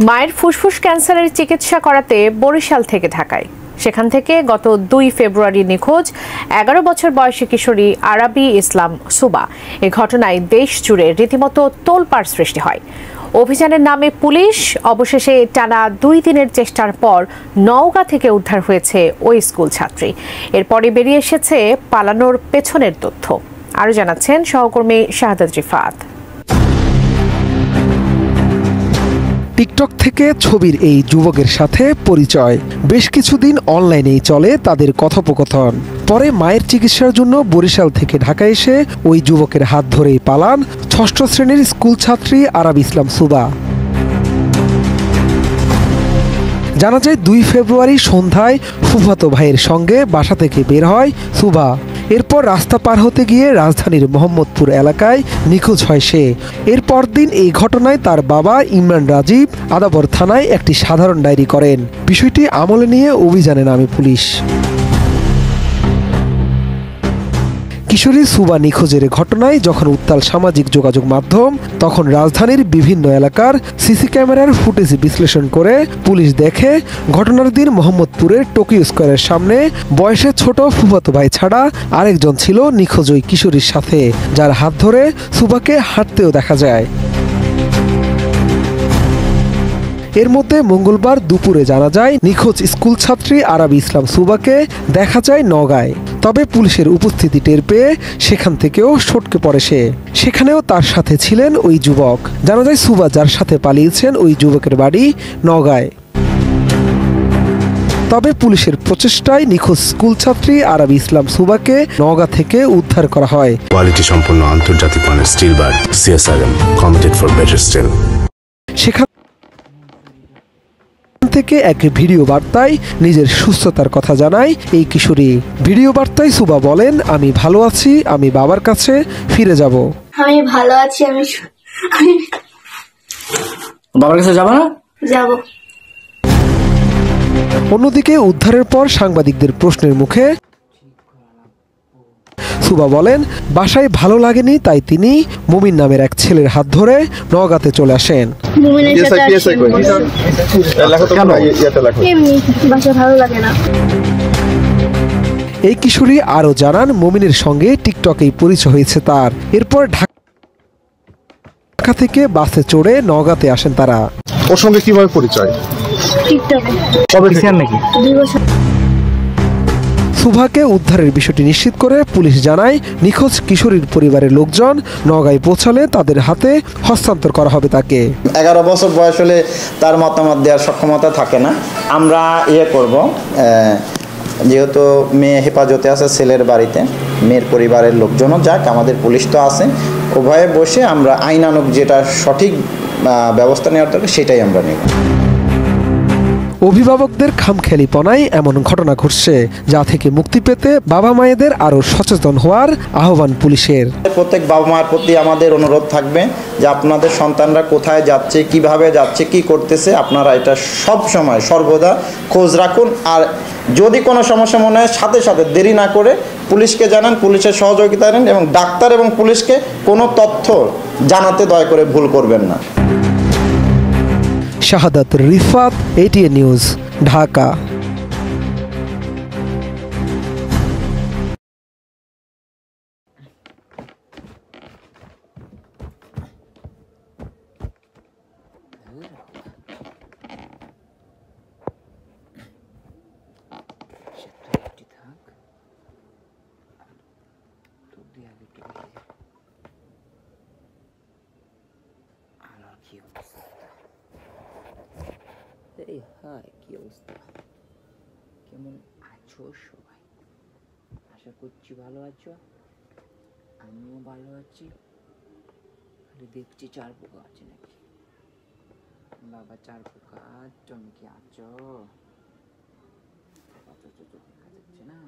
মায়ের ফুসফুস ক্যান্সারের চিকিৎসা করাতে বরিশাল থেকে ঢাকায়। সেখান থেকে গত 2 ফেব্রুয়ারি নিখোঁজ 11 বছর বয়সী কিশোরী আরাবী ইসলাম সুবা। এ ঘটনায় দেশ জুড়ে রীতিমতো তোলপাড় সৃষ্টি হয়। অভিযানের নামে পুলিশ অবশেষে টানা 2 দিনের চেষ্টার পর নওগাঁ থেকে উদ্ধার হয়েছে ওই স্কুল ছাত্রী। এরপরে বেরিয়ে এসেছে পালানোর পেছনের তথ্য। আরও জানাচ্ছেন সহকর্মী শাহাদাত রিফাত। টিকটক থেকে ছবির এই যুবকের সাথে পরিচয়। বেশ কিছুদিন অনলাইনেই চলে তাদের কথোপকথন। পরে মায়ের চিকিৎসার জন্য বরিশাল থেকে ঢাকা এসে ওই যুবকের হাত ধরেই পালান 6ষ্ঠ শ্রেণীর স্কুল ছাত্রী আরাবী ইসলাম সুবা। জানা যায় 2 ফেব্রুয়ারি সন্ধ্যায় ফুফাতো ভাইয়ের সঙ্গে বাসা থেকে বের হয় সুবা। এরপর রাস্তা পার হতে গিয়ে রাজধানীর মোহাম্মদপুর এলাকায় নিখোঁজ হয় সে। এর পরদিন এই ঘটনায় তার বাবা ইমরান রাজীব আদাবর থানায় একটি সাধারণ ডায়েরি করেন। বিষয়টি আমলে নিয়ে অভিযানে নামে পুলিশ। কিশোরী সুবা নিখোঁজের ঘটনায় যখন উত্তাল সামাজিক যোগাযোগ মাধ্যম, তখন রাজধানীর বিভিন্ন এলাকার সিসি ক্যামেরার ফুটেজ বিশ্লেষণ করে পুলিশ দেখে ঘটনার দিন মোহাম্মদপুরের টোকিও স্কয়ারের সামনে বয়সে ছোট ফুফাতো ভাই ছাড়া আরেকজন ছিল নিখোঁজ ওই কিশোরীর সাথে, যার হাত ধরে সুবাকে হাঁটতেও দেখা যায়। এর মধ্যে মঙ্গলবার দুপুরে জানা যায় নিখোঁজ স্কুল ছাত্রী আরাবী ইসলাম সুবাকে দেখা যায় নওগাঁয়। তবে পুলিশের উপস্থিতি টের পেয়ে সেখান থেকেও সটকে পড়ে সে। সেখানেও তার সাথে ছিলেন ওই যুবক। জানা যায় সুবা যার সাথে পালিয়েছেন ওই যুবকের বাড়ি নওগাঁয়। তবে পুলিশের প্রচেষ্টায় নিখোঁজ স্কুল ছাত্রী আরাবী ইসলাম সুবাকে নওগাঁ থেকে উদ্ধার করা হয়। কোয়ালিটি সম্পন্ন আন্তর্জাতিক মানের still bar CSRM, committed for better still. সেখান থেকে এক ভিডিও বার্তায় নিজের সুস্থতার কথা জানায় এই কিশোরী। ভিডিও বার্তায় সুবা বলেন, আমি ভালো আছি, আমি বাবার কাছে ফিরে যাব। আমি ভালো আছি, আমি বাবার কাছে যাব না? যাব। অন্যদিকে উদ্ধারের পর সাংবাদিকদের প্রশ্নের মুখে সুবা বলেন, বাসায় ভালো লাগেনি, তাই তিনি মুমিন নামের এক ছেলের হাত ধরে নওগাঁতে চলে আসেন। এই কিশোরী আরও জানান, মুমিনের সঙ্গে টিকটকেই পরিচয় হয়েছে তার। এরপর ঢাকা থেকে বাসে চড়ে নওগাঁতে আসেন তারা। ওর সঙ্গে কিভাবে পরিচয়? টিকটকে। কবে থেকে নাকি? 2 বছর। সুভাকে উদ্ধারের বিষয়টি নিশ্চিত করে পুলিশ জানায়, নিখোঁজ কিশোরীর পরিবারের লোকজন নওগাঁয় পৌঁছালে তাদের হাতে হস্তান্তর করা হবে তাকে। 11 বছর বয়স হলে তার মতামত দেওয়ার সক্ষমতা থাকে না। আমরা করব, যেহেতু মেয়ে হেফাজতে আছে ছেলের বাড়িতে, মেয়ের পরিবারের লোকজনও যাক, আমাদের পুলিশ তো আছে, উভয়ে বসে আমরা আইনানুগ যেটা সঠিক ব্যবস্থা নেওয়ার দরকার সেটাই আমরা নেব। অভিভাবকদের খামখেয়ালিপনায় এমন ঘটনা ঘটছে, যা থেকে মুক্তি পেতে বাবা মায়েদের আরও সচেতন হওয়ার আহ্বান পুলিশের। প্রত্যেক বাবা মায়ের প্রতি আমাদের অনুরোধ থাকবে যে আপনাদের সন্তানরা কোথায় যাচ্ছে, কিভাবে যাচ্ছে, কি করতেছে, আপনারা এটা সব সময় সর্বদা খোঁজ রাখুন। আর যদি কোনো সমস্যা মনে হয় সাথে সাথে দেরি না করে পুলিশকে জানান, পুলিশের সহযোগিতা নেন, এবং ডাক্তার এবং পুলিশকে কোনো তথ্য জানাতে দয়া করে ভুল করবেন না। Shahadat Rifat, ATN news, Dhaka. Hi, কি অবস্থা? কেমন আছো সবাই? আশা করছি ভালো আছো। আমিও ভালো আছি। দেখছি 4 পোকা আছে নাকি? বাবা 4 পোকা, চমকে আছো? দেখা যাচ্ছে না?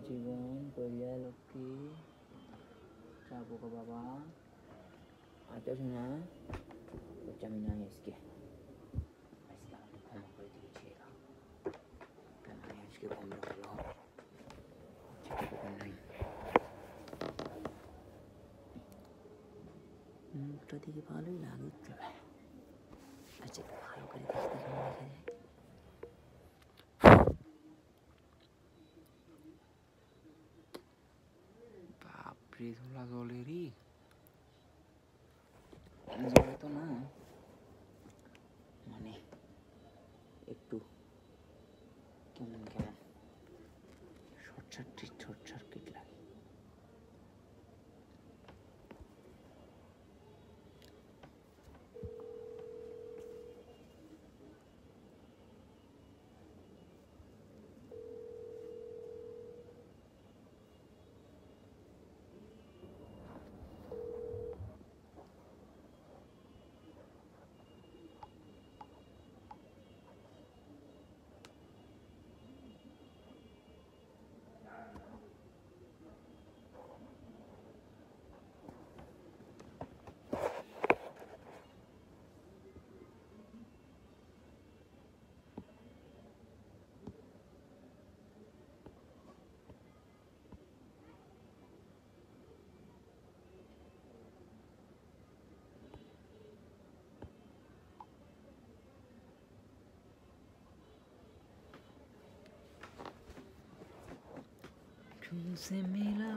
জীবন করিয়া লক্ষ্মী 4 পোকা বাবা আচ্ছা শোনা, আমি নাই আজকে আমাকে ক্ষমা করে দিয়েছি এরা, কেন আমি আজকে ক্ষমা হলো নাই। মুখটা দেখে ভালোই লাগছে। আচ্ছা ভালো করে দেখতে কেমন দেখা যায়। বাপরে ধোলা জলেরই জলে তো না, মানে একটু কেমন কেমন শর্ট সার্কিট লাগে। तुमसे मिला